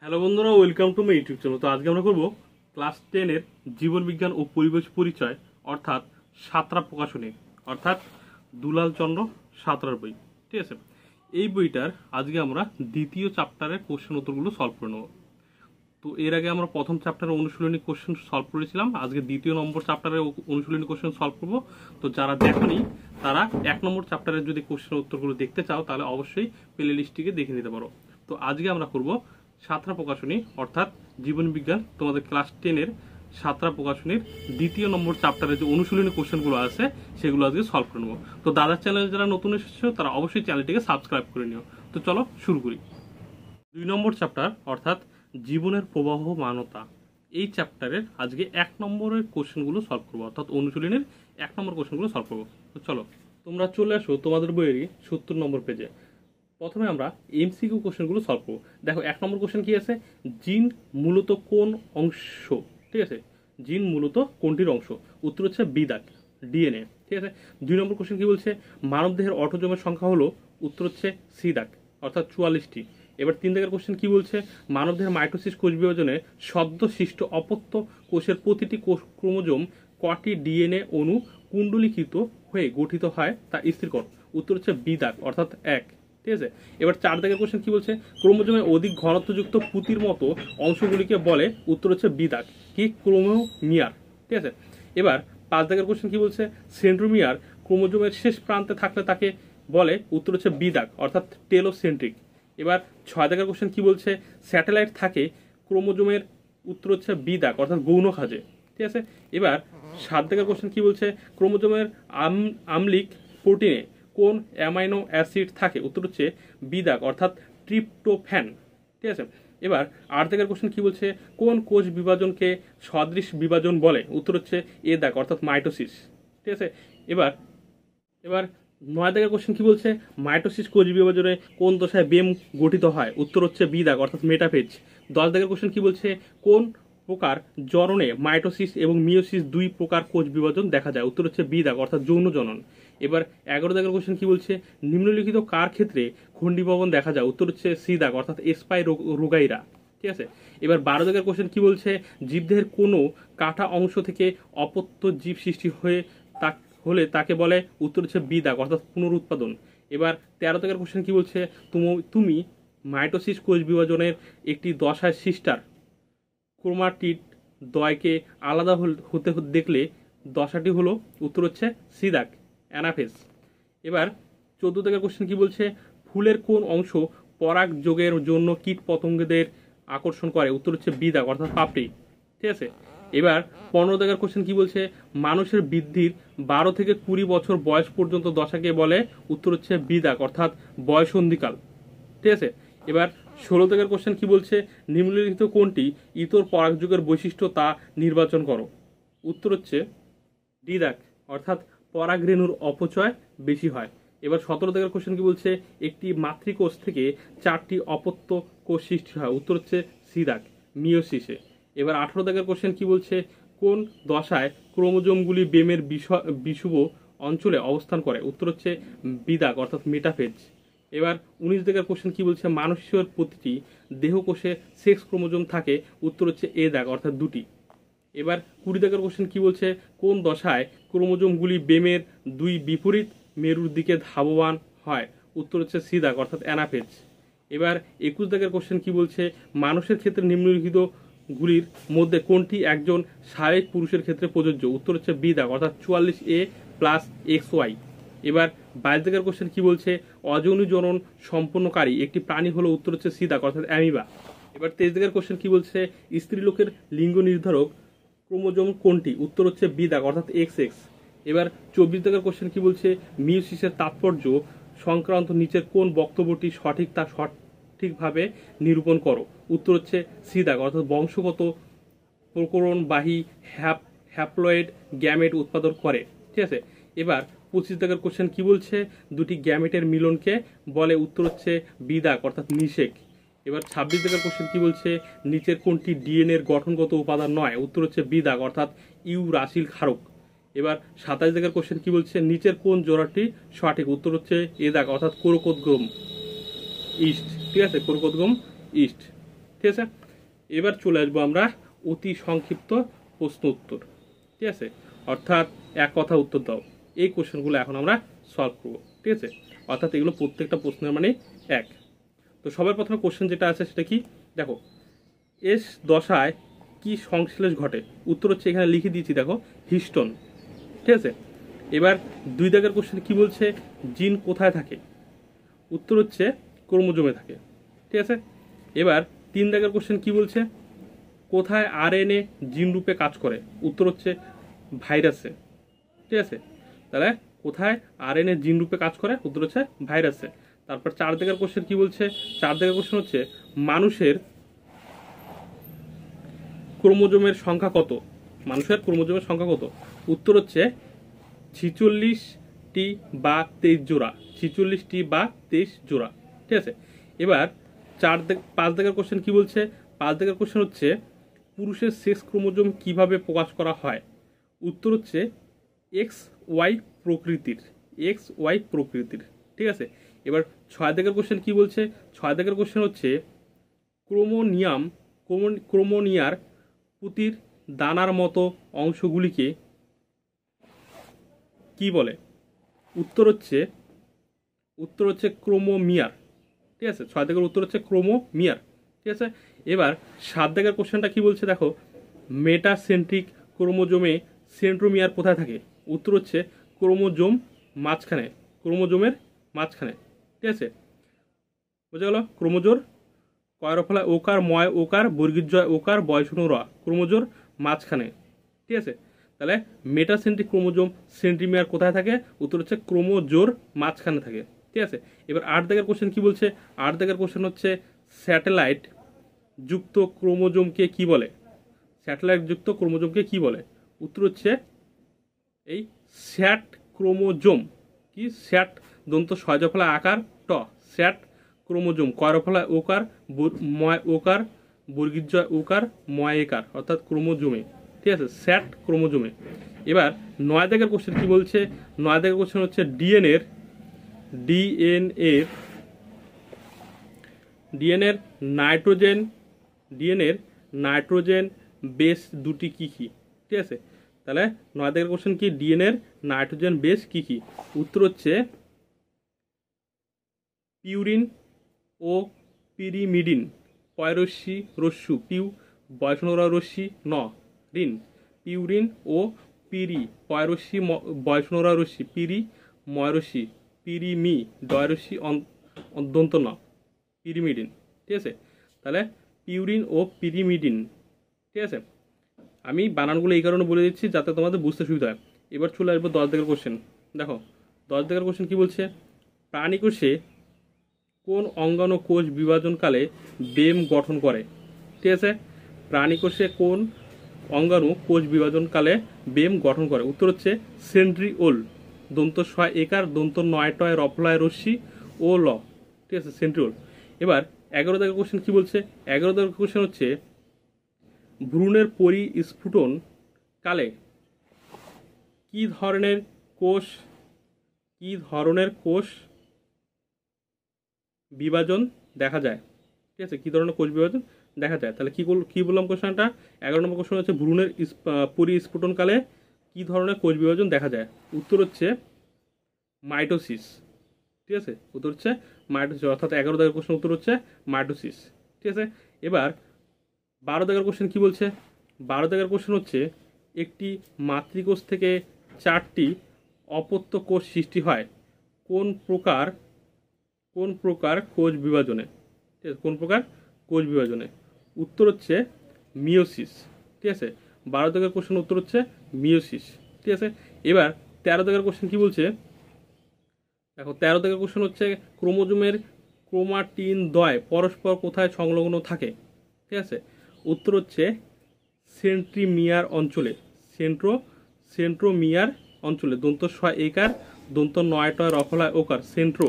Hello বন্ধুরা, welcome to my YouTube channel. তো আজকে আমরা করব ক্লাস 10 এর জীবন বিজ্ঞান ও পরিবেশ পরিচয় অর্থাৎ সাঁতরা প্রকাশনী অর্থাৎ দুলাল চন্দ্র সাঁতরার বই। ঠিক আছে, এই বইটার আজকে আমরা দ্বিতীয় চ্যাপ্টারের কোশ্চেন উত্তরগুলো সলভ করে নেব। তো এর আগে আমরা প্রথম চ্যাপ্টারের অনুশীলনী কোশ্চেন সলভ করেছিলাম, আজকে দ্বিতীয় নম্বর চ্যাপ্টারের অনুশীলনী কোশ্চেন সলভ করব। তো যারা দেখনি তারা 1 নম্বর চ্যাপ্টারের যদি কোশ্চেন উত্তরগুলো দেখতে চাও তাহলে অবশ্যই প্লে লিস্টটিকে দেখে নিতে পারো। তো আজকে আমরা করব সাঁতরা প্রকাশনী অর্থাৎ জীবন বিজ্ঞান তোমাদের ক্লাস 10 এর সাঁতরা প্রকাশনীর দ্বিতীয় নম্বর চ্যাপ্টারে যে অনুশীলনী কোশ্চেনগুলো আছে সেগুলো আজকে সলভ করে নেবো। তো দাদার চ্যানেলে যারা নতুন এসেছো তারা অবশ্যই চ্যানেলটিকে সাবস্ক্রাইব করে নিও। তো চলো শুরু করি। 2 নম্বর চ্যাপ্টার অর্থাৎ জীবনের প্রবাহ মানতা, এই চ্যাপ্টারের আজকে 1 নম্বরের কোশ্চেনগুলো সলভ করবো, অর্থাৎ অনুশীলনীর 1 নম্বর কোশ্চেনগুলো সলভ করবো। তো চলো তোমরা চলে আসো তোমাদের বইয়েরই 70 নম্বর পেজে। প্রথমে আমরা এমসিকিউ কোশ্চেনগুলো সলভ করবো। দেখো 1 নম্বর কোশ্চেন কি আছে, জিন মূলত কোন অংশ? ঠিক আছে, জিন মূলত কোনটির অংশ? উত্তর হচ্ছে বিদাক, ডিএনএ। ঠিক আছে। 2 নম্বর কোশ্চেন কি বলছে, মানবদেহের অটোজোমের সংখ্যা হলো? উত্তর হচ্ছে সিদাক অর্থাৎ 44টি। এবার 3 দাগের কোশ্চেন কি বলছে, মানবদেহের মাইটোসিস কোষ বিভাজনে সদ্য সৃষ্ট অপত্য কোষের প্রতিটি কোষ ক্রোমোজোম কটি ডিএনএ অণু কুণ্ডলীকৃত হয়ে গঠিত হয় তা স্থির কর। উত্তর হচ্ছে বিদাক অর্থাৎ 1। ঠিক আছে। এবার 4 দাগের কোশ্চেন কি বলছে, ক্রোমোজোমে অধিক ঘনত্বযুক্ত পুঁতির মতো অংশগুলিকে বলে? উত্তর হচ্ছে বিদাক কি ক্রোমোমিয়ার। ঠিক আছে। এবার 5 দাগের কোশ্চেন কি বলছে, সেন্ট্রোমিয়ার ক্রোমোজোমের শেষ প্রান্তে থাকলে তাকে বলে? উত্তর হচ্ছে বিদাক অর্থাৎ টেলোসেন্ট্রিক। এবার 6 দাগের কোশ্চেন কি বলছে, স্যাটেলাইট থাকে ক্রোমোজোমের? উত্তর হচ্ছে বিদাক অর্থাৎ গৌণ খাজে। ঠিক আছে। এবার 7 দাগের কোশ্চেন কি বলছে, ক্রোমোজোমের আম্লিক প্রোটিনে কোন অ্যামাইনো অ্যাসিড থাকে? উত্তর হচ্ছে বিদাক অর্থাৎ ট্রিপ্টোফ্যান। ঠিক আছে। এবার 8 দাগের কোশ্চেন কি বলছে, কোন কোষ বিভাজনকে সদৃশ বিভাজন বলে? উত্তর হচ্ছে এ দাগ অর্থাৎ মাইটোসিস। ঠিক আছে। এবার 9 দাগের কোশ্চেন কি বলছে, মাইটোসিস কোষ বিভাজনে কোন দশায় বেম গঠিত হয়? উত্তর হচ্ছে বি দাগ অর্থাৎ মেটাফেজ। 10 দাগের কোশ্চেন কি বলছে, কোন প্রকার জননে মাইটোসিস এবং মিওসিস 2 প্রকার কোষ বিভাজন দেখা যায়? উত্তর হচ্ছে বি দাগ অর্থাৎ যৌন জনন। এবার 11 দাগের কোশ্চেন কি বলছে, নিম্নলিখিত কার ক্ষেত্রে খণ্ডীভবন দেখা যায়? উত্তর হচ্ছে সি দাগ অর্থাৎ এসপাই রোগাইরা। ঠিক আছে। এবার 12 দাগের কোশ্চেন কি বলছে, জীবদেহের কোনো কাটা অংশ থেকে অপত্য জীব সৃষ্টি হলে তাকে বলে? উত্তর হচ্ছে বি দাগ অর্থাৎ পুনরুৎপাদন। এবার 13 দাগের কোশ্চেন কি বলছে, তুমি মাইটোসিস কোষ বিভাজনের একটি দশায় সিস্টার ক্রোমাটিড দ্বয়কে আলাদা হতে দেখলে দশাটি হলো? উত্তর হচ্ছে সি দাগ অ্যানাফেজ। এবার 14 দাগের কোশ্চেন কি বলছে, ফুলের কোন অংশ পরাগ যোগের জন্য কীট পতঙ্গদের আকর্ষণ করে? উত্তর হচ্ছে বি দাগ অর্থাৎ পাপড়ি। ঠিক আছে। এবার 15 দাগের কোশ্চেন কি বলছে, মানুষের বৃদ্ধির 12 থেকে 20 বছর বয়স পর্যন্ত দশাকে বলে? উত্তর হচ্ছে বি দাগ অর্থাৎ বয়সন্ধিকাল। ঠিক আছে। এবার 16 দাগের কোশ্চেন কি বলছে, নিম্নলিখিত কোনটি ইতর পরাগযোগের বৈশিষ্ট্য তা নির্বাচন করো? উত্তর হচ্ছে ডি দাগ অর্থাৎ পরাগরেণুর অপচয় বেশি হয়। এবার 17 দাগের কোশ্চেন কি বলছে, একটি মাতৃকোষ থেকে 4টি অপত্য কোষ সৃষ্টি হয়? উত্তর হচ্ছে সি দাগ মিওসিসে। এবার 18 দাগের কোশ্চেন কি বলছে, কোন দশায় ক্রোমোজোমগুলি বেমের বিষুব অঞ্চলে অবস্থান করে? উত্তর হচ্ছে বি দাগ অর্থাৎ মেটাফেজ। এবার 19 দাগের কোশ্চেন কি বলছে, মানুষের প্রতিটি দেহকোষে সেক্স ক্রোমোজোম থাকে? উত্তর হচ্ছে এ দাগ অর্থাৎ 2টি। এবার 20 দাগের কোশ্চেন কি বলছে, কোন দশায় ক্রোমোজোমগুলি বেমের 2 বিপরীত মেরুর দিকে ধাবমান হয়? উত্তর হচ্ছে সি দাগ অর্থাৎ অ্যানাফেজ। এবার 21 দাগের কোশ্চেন কি বলছে, মানুষের ক্ষেত্রে নিম্নলিখিত গুলির মধ্যে কোনটি একজন স্বাভাবিক পুরুষের ক্ষেত্রে প্রযোজ্য? উত্তর হচ্ছে বি দাগ অর্থাৎ 44A প্লাস XY। এবার 22 দাগের কোশ্চেন কি বলছে, অযৌন জনন সম্পন্নকারী একটি প্রাণী হলো? উত্তর হচ্ছে সি দাগ অর্থাৎ অ্যামিবা। এবার 23 দাগের কোশ্চেন কি বলছে, স্ত্রীলোকের লিঙ্গ নির্ধারক ক্রোমোজোম কোনটি? উত্তর হচ্ছে বি দাগ অর্থাৎ XX। এবার 24 দাগের কোশ্চেন কি বলছে, মিওসিসের তাৎপর্য সংক্রান্ত নিচের কোন বক্তব্যটি সঠিক তা সঠিকভাবে নিরূপণ করো? উত্তর হচ্ছে সি দাগ অর্থাৎ বংশগত প্রকরণবাহী হ্যাপ্লয়েড গ্যামেট উৎপাদন করে। ঠিক আছে। এবার 25 দাগের কোশ্চেন কি বলছে, দুটি গ্যামেটের মিলনকে বলে? উত্তর হচ্ছে বি দাগ অর্থাৎ নিষেক। এবার 26 দাগের কোশ্চেন কি বলছে, নিচের কোনটি ডিএনএ এর গঠনগত উপাদান নয়? উত্তর হচ্ছে বি দাগ অর্থাৎ ইউরাসিল ক্ষারক। এবার 27 দাগের কোশ্চেন কি বলছে, নিচের কোন জোড়াটি সঠিক? উত্তর হচ্ছে এ দাগ অর্থাৎ কোরকোদগম ইস্ট। ঠিক আছে, কোরকোদগম ইস্ট। ঠিক আছে। এবার চলে আসবো আমরা অতি সংক্ষিপ্ত প্রশ্ন উত্তর, ঠিক আছে, অর্থাৎ এক কথা উত্তর দাও। এই কোশ্চেনগুলো এখন আমরা সলভ করবো, ঠিক আছে। অর্থাৎ এগুলো প্রত্যেকটা প্রশ্নের মানে এক। তো সবার প্রথমে কোশ্চেন যেটা আছে সেটা কি, দেখো, এস দশায় কি সংশ্লেষ ঘটে? উত্তর হচ্ছে এখানে লিখে দিয়েছি, দেখো, হিস্টোন, ঠিক আছে। এবার 2 দাগের কোশ্চেন কি বলছে, জিন কোথায় থাকে? উত্তর হচ্ছে ক্রোমোজোমে থাকে, ঠিক আছে। এবার 3 দাগের কোশ্চেন কি বলছে, কোথায় আরএনএ জিন রূপে কাজ করে? উত্তর হচ্ছে ভাইরাসে, ঠিক আছে। তাহলে কোথায় আরএনএ জিন রূপে কাজ করে? উত্তর হচ্ছে ভাইরাসে। তারপর 4 দাগের কোশ্চেন কি বলছে, 4 দাগের কোশ্চেন হচ্ছে মানুষের ক্রোমোজোমের সংখ্যা কত? মানুষের ক্রোমোজোমের সংখ্যা কত? উত্তর হচ্ছে 46টি বা 23 জোড়া, 46টি বা 23 জোড়া, ঠিক আছে। এবার 5 দাগের কোশ্চেন কি বলছে, 5 দাগের কোশ্চেন হচ্ছে পুরুষের সেক্স ক্রোমোজোম কিভাবে প্রকাশ করা হয়? উত্তর হচ্ছে এক্স ওয়াই প্রকৃতির, এক্স ওয়াই প্রকৃতির, ঠিক আছে। এবার 6 দাগের কোশ্চেন কি বলছে, 6 দাগের কোশ্চেন হচ্ছে ক্রোমোনিয়ার পুতির দানার মতো অংশগুলিকে কি বলে? উত্তর হচ্ছে ক্রোমোমিয়ার, ঠিক আছে। 6 দাগের উত্তর হচ্ছে ক্রোমোমিয়ার, ঠিক আছে। এবার 7 দাগের কোশ্চেনটা কি বলছে, দেখো, মেটাসেন্ট্রিক ক্রোমোজোমে সেন্ট্রোমিয়ার কোথায় থাকে? উত্তর হচ্ছে ক্রোমোজোমের মাঝখানে, ঠিক আছে। বুঝা গেল? ক্রোমোজোর কয়রফলা ওকার ময় ওকার বর্গীর জয় ওকার বয়সনু র, ক্রোমোজোর মাঝখানে, ঠিক আছে। তাহলে মেটাসেন্ট্রিক ক্রোমোজোম সেন্ট্রিমিয়ার কোথায় থাকে? উত্তর হচ্ছে ক্রোমোজোর মাঝখানে থাকে, ঠিক আছে। এবার 8 দাগের কোশ্চেন কি বলছে, 8 দাগের কোশ্চেন হচ্ছে স্যাটেলাইট যুক্ত ক্রোমোজোমকে কি বলে? স্যাটেলাইট যুক্ত ক্রোমোজোমকে কি বলে? উত্তর হচ্ছে এই স্যাট ক্রোমোজোম। কি? স্যাট দন্ত সয়জফলা আকার ট, স্যাট ক্রোমোজোম, কয়রফলা ওকার ময় ওকার বর্গীর জয় ওকার ময় একার, অর্থাৎ ক্রোমোজোমে, ঠিক আছে, স্যাট ক্রোমোজোমে। এবার 9 দাগের কোশ্চেন কি বলছে, 9 দাগের কোশ্চেন হচ্ছে ডিএনএর নাইট্রোজেন বেস দুটি কি কি? ঠিক আছে। তাহলে 9 দাগের কোশ্চেন কি, ডিএনএর নাইট্রোজেন বেস কি কি? উত্তর হচ্ছে পিউরিন ও পিরিমিডিন, পয়রস্যি রস্যু পিউ বয়সনরা রশ্মি ন রিন, পিউরিন ও পিরি পয়রস্যি বয়সনরা রশ্মি পিরি ময়রস্যি পিরিমি ডয়রস্যি দন্ত ন, পিরিমিডিন, ঠিক আছে। তাহলে পিউরিন ও পিরিমিডিন, ঠিক আছে। আমি বানানগুলো এই কারণে বলে দিচ্ছি যাতে তোমাদের বুঝতে সুবিধা হয়। এবার চলে আসবো 10 দাগের কোশ্চেন। দেখো, 10 দাগের কোশ্চেন কি বলছে, প্রাণীকোষে কোন অঙ্গাণু কোষ বিভাজনকালে বেম গঠন করে? ঠিক আছে, প্রাণীকোষে কোন অঙ্গাণু কোষ বিভাজনকালে বেম গঠন করে? উত্তর হচ্ছে সেন্ট্রিওল, দন্ত ছয় একার দন্ত 9 টয় রফলায় রশ্মি ও ল, ঠিক আছে, সেন্ট্রিওল। এবার 11 দাগের কোশ্চেন কি বলছে, 11 দাগের কোশ্চেন হচ্ছে ভ্রূণের পরিস্ফুটন কালে কি ধরনের কোষ বিভাজন দেখা যায়? ঠিক আছে, কি ধরনের কোষ বিভাজন দেখা যায়? তাহলে কি বললাম কোশ্চেনটা? 11 নম্বর কোশ্চেন হচ্ছে ভ্রূণের পরিস্ফুটনকালে কি ধরনের কোষ বিভাজন দেখা যায়? উত্তর হচ্ছে মাইটোসিস, ঠিক আছে, উত্তর হচ্ছে মাইটোসিস, অর্থাৎ 11 দাগের কোশ্চেন উত্তর হচ্ছে মাইটোসিস, ঠিক আছে। এবার 12 দাগের কোশ্চেন কি বলছে, 12 দাগের কোশ্চেন হচ্ছে একটি মাতৃকোষ থেকে 4টি অপত্য কোষ সৃষ্টি হয় কোন প্রকার কোষ বিভাজনে? ঠিক আছে, কোন প্রকার কোষ বিভাজনে? উত্তর হচ্ছে মিওসিস, ঠিক আছে। 12 দাগের কোশ্চেন উত্তর হচ্ছে মিওসিস, ঠিক আছে। এবার 13 দাগের কোশ্চেন কি বলছে, দেখো, 13 দাগের কোশ্চেন হচ্ছে ক্রোমোজোমের ক্রোমাটিন দ্বয় পরস্পর কোথায় সংলগ্ন থাকে? ঠিক আছে, উত্তর হচ্ছে সেন্ট্রিমিয়ার অঞ্চলে, সেন্ট্রোমিয়ার অঞ্চলে, দন্ত ছয় একার দন্ত 9 টয় রফলায় ওকার সেন্ট্রো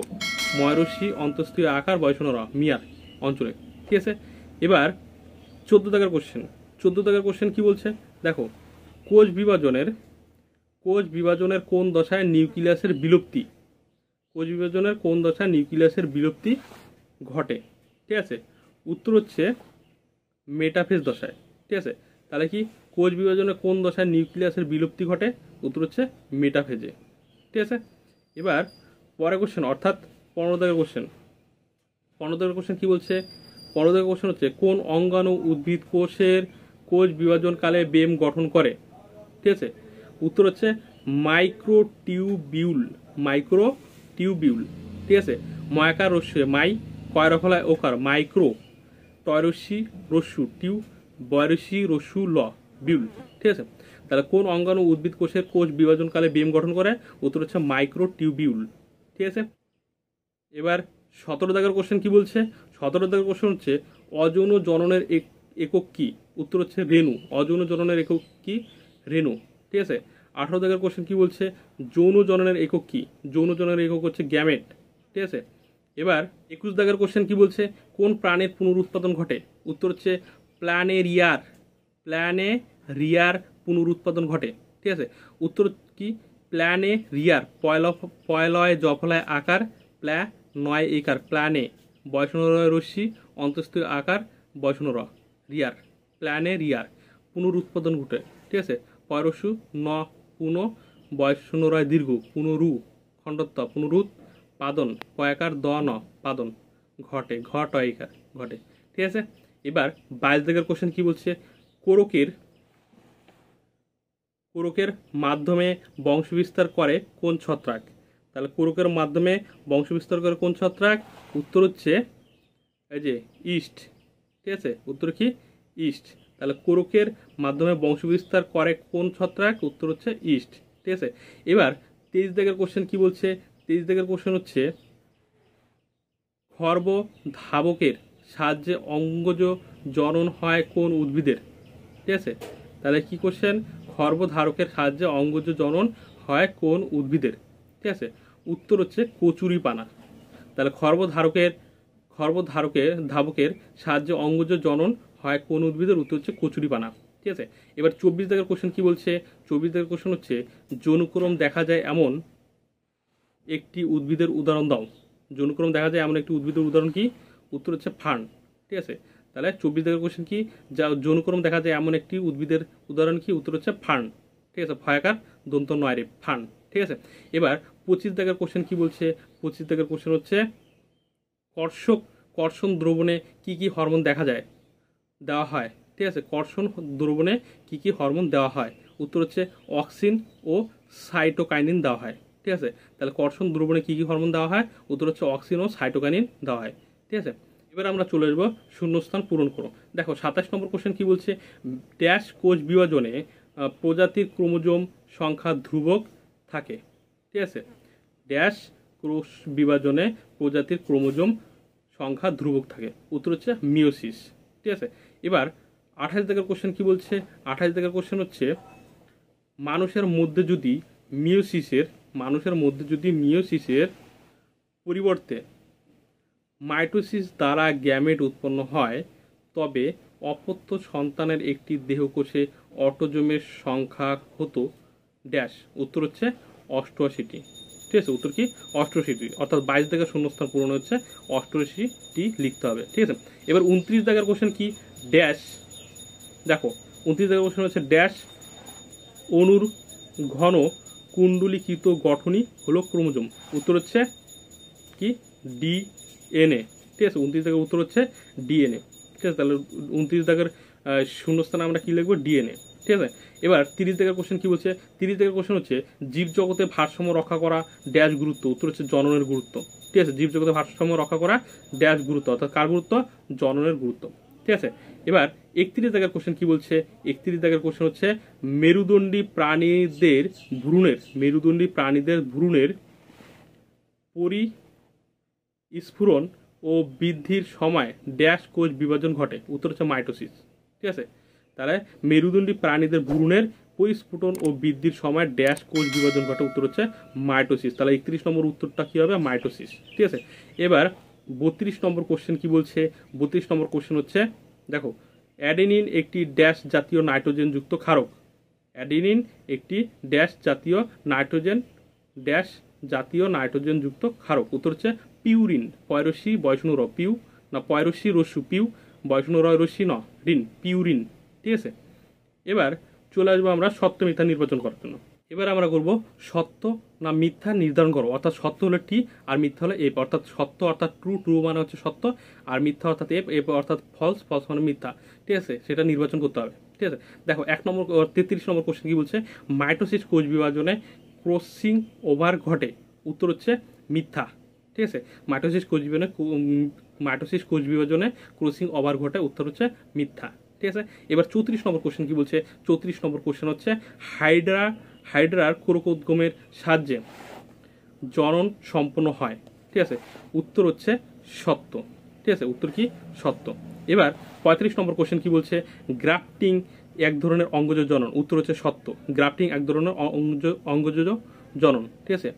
ময়রস্যি অন্তস্থীয় আকার বয়সনর মিয়ার অঞ্চলে, ঠিক আছে। এবার 14 দাগের কোশ্চেন, 14 দাগের কোশ্চেন কি বলছে, দেখো, কোষ বিভাজনের কোন দশায় নিউক্লিয়াসের বিলুপ্তি? কোষ বিভাজনের কোন দশায় নিউক্লিয়াসের বিলুপ্তি ঘটে? ঠিক আছে, উত্তর হচ্ছে মেটাফেজ দশায়। ঠিক আছে, তাহলে কি কোষ বিভাজনে কোন দশায় নিউক্লিয়াসের বিলুপ্তি ঘটে? উত্তর হচ্ছে মেটাফেজে। ঠিক আছে, এবার পরের কোশ্চেন অর্থাৎ 15 দাগের কোশ্চেন। 15 দাগের কোশ্চেন কি বলছে? 15 দাগের কোশ্চেন হচ্ছে কোন অঙ্গাণু উদ্ভিদ কোষের কোষ বিভাজনকালে বেম গঠন করে? ঠিক আছে, উত্তর হচ্ছে মাইক্রোটিউবিউল। মাইক্রোটিউবিউল। ঠিক আছে, ময়াকার রস্যু মাই, কয়রফলায় ওকার মাইক্রো, টয়রস্যি রস্যু টিউ, বয়রস্যি রস্যু ল বিউল। ঠিক আছে, তাহলে কোন অঙ্গাণু উদ্ভিদ কোষের কোষ বিভাজনকালে বেম গঠন করে? উত্তর হচ্ছে মাইক্রোটিউবিউল। ঠিক আছে, এবার 17 দাগের কোশ্চেন কি বলছে? 17 দাগের কোশ্চেন হচ্ছে অযৌন জননের একক কি? উত্তর হচ্ছে রেণু। অযৌন জননের একক কি? রেণু। ঠিক আছে, 18 দাগের কোশ্চেন কি বলছে? যৌন জননের একক কি? যৌন জননের একক হচ্ছে গ্যামেট। ঠিক আছে, এবার 21 দাগের কোশ্চেন কি বলছে? কোন প্রাণীর পুনরুৎপাদন ঘটে? উত্তর হচ্ছে প্ল্যানেরিয়ার। প্ল্যানেরিয়ার পুনরুৎপাদন ঘটে। ঠিক আছে, উত্তর কি? প্ল্যানেরিয়ার। পয়লয় জফলায় আকার, প্ল্যা নয় একার, প্ল্যানে বয়সনরয় রশ্মি অন্তস্থীয় আকার বয়সনর রিয়ার, প্ল্যানেরিয়ার পুনরুৎপাদন ঘটে। ঠিক আছে, পয়রস্যু ন পুন বয়সনরয় দীর্ঘ পুনরু খণ্ডত্ব পুনরুৎ পাদন পয়াকার দ ন পাদন ঘটে, ঘট একার ঘটে। ঠিক আছে, এবার 22 দাগের কোশ্চেন কি বলছে? কোরকের মাধ্যমে বংশবিস্তার করে কোন ছত্রাক? তাহলে কোরকের মাধ্যমে বংশবিস্তার করে কোন ছত্রাক? উত্তর হচ্ছে এই যে ইস্ট। ঠিক আছে, উত্তর কি? ইস্ট। তাহলে কোরকের মাধ্যমে বংশবিস্তার করে কোন ছত্রাক? উত্তর হচ্ছে ইস্ট। ঠিক আছে, এবার 23 দাগের কোশ্চেন কি বলছে? 23 দাগের কোশ্চেন হচ্ছে খর্ব ধাবকের সাহায্যে অঙ্গজ জনন হয় কোন উদ্ভিদের? ঠিক আছে, তাহলে কি কোশ্চেন? খর্বধারকের সাহায্যে অঙ্গজ জনন হয় কোন উদ্ভিদের? ঠিক আছে, উত্তর হচ্ছে কচুরিপানা। তাহলে ধাবকের সাহায্যে অঙ্গজ জনন হয় কোন উদ্ভিদের? উত্তর হচ্ছে কচুরিপানা। ঠিক আছে, এবার 24 দাগের কোশ্চেন কি বলছে? 24 দাগের কোশ্চেন হচ্ছে যৌনক্রম দেখা যায় এমন একটি উদ্ভিদের উদাহরণ দাও। যৌনক্রম দেখা যায় এমন একটি উদ্ভিদের উদাহরণ কি? উত্তর হচ্ছে ফার্ন। ঠিক আছে, তাহলে 24 দাগের কোশ্চেন কি? যা যৌনক্রম দেখা যায় এমন একটি উদ্ভিদের উদাহরণ কি? উত্তর হচ্ছে ফার্ন। ঠিক আছে, ফয়াকার দন্ত নয় রে ফার্ন। ঠিক আছে, এবার 25 দাগের কোশ্চেন কি বলছে? 25 দাগের কোশ্চেন হচ্ছে কর্ষণ দ্রবণে কি কি হরমোন দেওয়া হয়? ঠিক আছে, কর্ষণ দ্রবণে কি কি হরমোন দেওয়া হয়? উত্তর হচ্ছে অক্সিন ও সাইটোকাইনিন দেওয়া হয়। ঠিক আছে, তাহলে কর্ষণ দ্রবণে কি কি হরমোন দেওয়া হয়? উত্তর হচ্ছে অক্সিন ও সাইটোকাইনিন দেওয়া হয়। ঠিক আছে, এবার আমরা চলে আসবো শূন্যস্থান পূরণ করো। দেখো 27 নম্বর কোশ্চেন কি বলছে? ড্যাশ কোষ বিভাজনে প্রজাতির ক্রোমোজোম সংখ্যা ধ্রুবক থাকে। ঠিক আছে, ড্যাশ কোষ বিভাজনে প্রজাতির ক্রোমোজোম সংখ্যা ধ্রুবক থাকে। উত্তর হচ্ছে মিওসিস। ঠিক আছে, এবার 28 দাগের কোশ্চেন কি বলছে? 28 দাগের কোশ্চেন হচ্ছে মানুষের মধ্যে যদি মিওসিসের পরিবর্তে মাইটোসিস দ্বারা গ্যামেট উৎপন্ন হয়, তবে অপত্য সন্তানের একটি দেহকোষে অটোজোমের সংখ্যা হতো ড্যাশ। উত্তর হচ্ছে 88টি। ঠিক আছে, উত্তর কি? 88টি। অর্থাৎ 22 দাগের শূন্যস্থান পূরণ হচ্ছে 88টি লিখতে হবে। ঠিক আছে, এবার 29 দাগের কোশ্চেন কি? ড্যাশ। দেখো 29 দাগের কোশ্চেন হচ্ছে ড্যাশ অণুর ঘন কুণ্ডলীকৃত গঠনই হলো ক্রোমোজোম। উত্তর হচ্ছে কি? ডিএনএ। ঠিক আছে, 29 দাগের উত্তর হচ্ছে ডিএনএ। ঠিক আছে, তাহলে 29 দাগের শূন্যস্থানে আমরা কি লিখবো? ডিএনএ। ঠিক আছে, এবার 30 দাগের কোশ্চেন কি বলছে? 30 দাগের কোশ্চেন হচ্ছে জীবজগতে ভারসাম্য রক্ষা করা ড্যাশ গুরুত্ব। উত্তর হচ্ছে জননের গুরুত্ব। ঠিক আছে, জীবজগতে ভারসাম্য রক্ষা করা ড্যাশ গুরুত্ব, অর্থাৎ কার গুরুত্ব? জননের গুরুত্ব। ঠিক আছে, এবার 31 দাগের কোশ্চেন কি বলছে? 31 দাগের কোশ্চেন হচ্ছে মেরুদণ্ডী প্রাণীদের ভ্রূণের পরিস্ফুরণ ও বৃদ্ধির সময় ড্যাশ কোষ বিভাজন ঘটে। উত্তর হচ্ছে মাইটোসিস। ঠিক আছে, তাহলে মেরুদণ্ডী প্রাণীদের ভ্রূণের পরিস্ফুটন ও বৃদ্ধির সময় ড্যাশ কোষ বিভাজন ঘটে। উত্তর হচ্ছে মাইটোসিস। তাহলে 31 নম্বর উত্তরটা কি হবে? মাইটোসিস। ঠিক আছে, এবার 32 নম্বর কোশ্চেন কি বলছে? 32 নম্বর কোশ্চেন হচ্ছে দেখো অ্যাডেনিন একটি ড্যাশ জাতীয় নাইট্রোজেনযুক্ত ক্ষারক। অ্যাডেনিন একটি ড্যাশ জাতীয় নাইট্রোজেনযুক্ত ক্ষারক। উত্তর হচ্ছে পিউরিন। পয়রসি বয়সনুর পিউ না পয়রসি রস্যু পিউ বয়সনুরয় রশ্মি ন ঋণ, পিউরিন। ঠিক আছে, এবার চলে আসবো আমরা সত্য মিথ্যা নির্বাচন করার জন্য। এবার আমরা করব সত্য না মিথ্যা নির্ধারণ করো, অর্থাৎ সত্য হলো টি আর মিথ্যা হলো এফ, অর্থাৎ সত্য অর্থাৎ ট্রু, ট্রু মানে হচ্ছে সত্য, আর মিথ্যা অর্থাৎ এফ, এফ অর্থাৎ ফলস, ফলস মানে মিথ্যা। ঠিক আছে, সেটা নির্বাচন করতে হবে। ঠিক আছে, দেখো 33 নম্বর কোশ্চেন কি বলছে, মাইটোসিস কোষ বিভাজনে ক্রসিং ওভার ঘটে, উত্তর হচ্ছে মিথ্যা। ঠিক আছে, মাইটোসিস কোষ বিভাজনে ক্রসিং ওভার ঘটে, উত্তর হচ্ছে মিথ্যা। ঠিক আছে, এবার 34 নম্বর কোশ্চেন কি বলছে, 34 নম্বর কোশ্চেন হচ্ছে হাইড্রার ক্রোকোদ্গমের সাহায্যে জনন সম্পন্ন হয়। ঠিক আছে, উত্তর হচ্ছে সত্য। ঠিক আছে, উত্তর কি সত্য। এবার 35 নম্বর কোশ্চেন কি বলছে, গ্রাফটিং এক ধরনের অঙ্গজ জনন, উত্তর হচ্ছে সত্য। গ্রাফটিং এক ধরনের অঙ্গজ জনন। ঠিক আছে,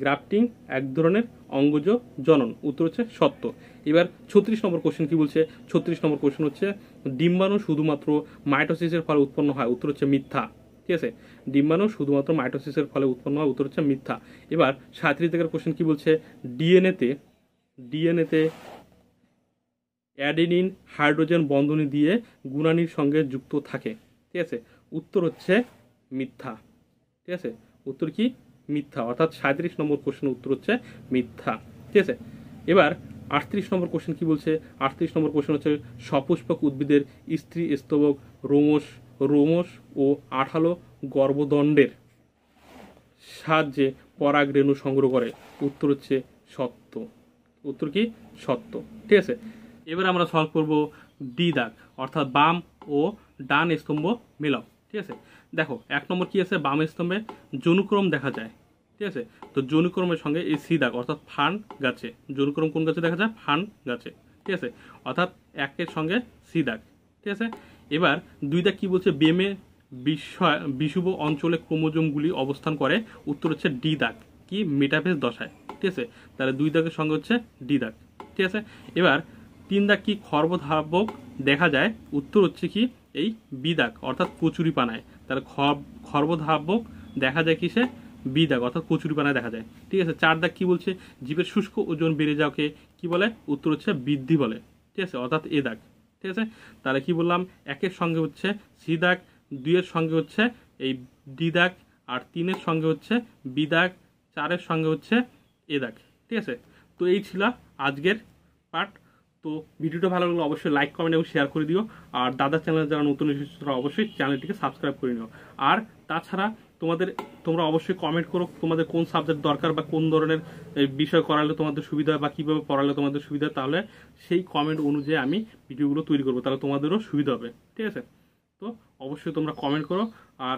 গ্রাফটিং এক ধরনের অঙ্গজ জনন, উত্তর হচ্ছে সত্য। এবার 36 নম্বর কোশ্চেন কি বলছে, 36 নম্বর কোশ্চেন হচ্ছে ডিম্বাণু শুধুমাত্র মাইটোসিসের ফলে উৎপন্ন হয়, উত্তর হচ্ছে মিথ্যা। ঠিক আছে, ডিম্বাণু শুধুমাত্র মাইটোসিসের ফলে উৎপন্ন হয়, উত্তর হচ্ছে মিথ্যা। এবার 37 থেকে কোশ্চেন কি বলছে, ডিএনএতে অ্যাডেনিন হাইড্রোজেন বন্ধনী দিয়ে গুণানির সঙ্গে যুক্ত থাকে। ঠিক আছে, উত্তর হচ্ছে মিথ্যা। ঠিক আছে, উত্তর কি মিথ্যা, অর্থাৎ 37 নম্বর কোশ্চেনের উত্তর হচ্ছে মিথ্যা। ঠিক আছে, এবার 38 নম্বর কোশ্চেন কি বলছে, 38 নম্বর কোশ্চেন হচ্ছে সপুষ্পক উদ্ভিদের স্ত্রী স্তবক রোমশ ও আঠালো গর্ভদণ্ডের সাহায্যে পরাগ রেণু সংগ্রহ করে, উত্তর হচ্ছে সত্য। উত্তর কি সত্য। ঠিক আছে, এবার আমরা সলভ করব ডি দাগ, অর্থাৎ বাম ও ডান স্তম্ভ মেলাও। ঠিক আছে, দেখো 1 নম্বর কি আছে, বাম স্তম্ভে জনুক্রম দেখা যায়। ঠিক আছে, তো জনুক্রমের সঙ্গে এই সি দাগ অর্থাৎ ফান গাছে, জনুক্রম কোন গাছে দেখা যায়, ফান গাছে। ঠিক আছে, অর্থাৎ 1 সঙ্গে সি দাগ। ঠিক আছে, এবার 2 দাগ কি বলছে, বেমে বিষুব অঞ্চলে ক্রোমোজোমগুলি অবস্থান করে, উত্তর হচ্ছে ডি দাগ, কি মেটাফেজ দশায়। ঠিক আছে, তাহলে 2 দাগের সঙ্গে হচ্ছে ডি দাগ। ঠিক আছে, এবার 3 দাগ কি খর্বধাবক দেখা যায়, উত্তর হচ্ছে কি এই বি দাগ, অর্থাৎ কচুরিপানায়। তাহলে খর্বধাবক দেখা যায় কিসে, বি দাগ, অর্থাৎ কচুরিপানায় দেখা যায়। ঠিক আছে, 4 দাগ কি বলছে, জীবের শুষ্ক ওজন বেড়ে যাওয়াকে কি বলে, উত্তর হচ্ছে বৃদ্ধি বলে। ঠিক আছে, অর্থাৎ এ দাগ। ঠিক আছে, তাহলে কি বললাম, 1 সঙ্গে হচ্ছে সি দাগ, 2 সঙ্গে হচ্ছে এই ডি দাগ, আর 3 সঙ্গে হচ্ছে বি দাগ, 4 সঙ্গে হচ্ছে এ দাগ। ঠিক আছে, তো এই ছিল আজকের পার্ট। তো ভিডিওটা ভালো লাগলে অবশ্যই লাইক, কমেন্ট এবং শেয়ার করে দিও। আর দাদার চ্যানেলে যারা নতুন এসেছে তারা অবশ্যই চ্যানেলটিকে সাবস্ক্রাইব করে নিও। আর তাছাড়া তোমরা অবশ্যই কমেন্ট করো তোমাদের কোন সাবজেক্ট দরকার বা কোন ধরনের বিষয় করালে তোমাদের সুবিধা হয় বা কীভাবে পড়ালে তোমাদের সুবিধা হয়, তাহলে সেই কমেন্ট অনুযায়ী আমি ভিডিওগুলো তৈরি করবো, তাহলে তোমাদেরও সুবিধা হবে। ঠিক আছে, তো অবশ্যই তোমরা কমেন্ট করো, আর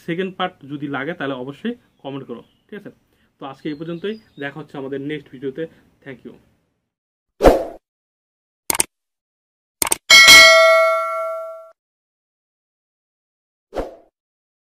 সেকেন্ড পার্ট যদি লাগে তাহলে অবশ্যই কমেন্ট করো। ঠিক আছে, তো আজকে এই পর্যন্তই, দেখা হচ্ছে আমাদের নেক্সট ভিডিওতে। Thank you.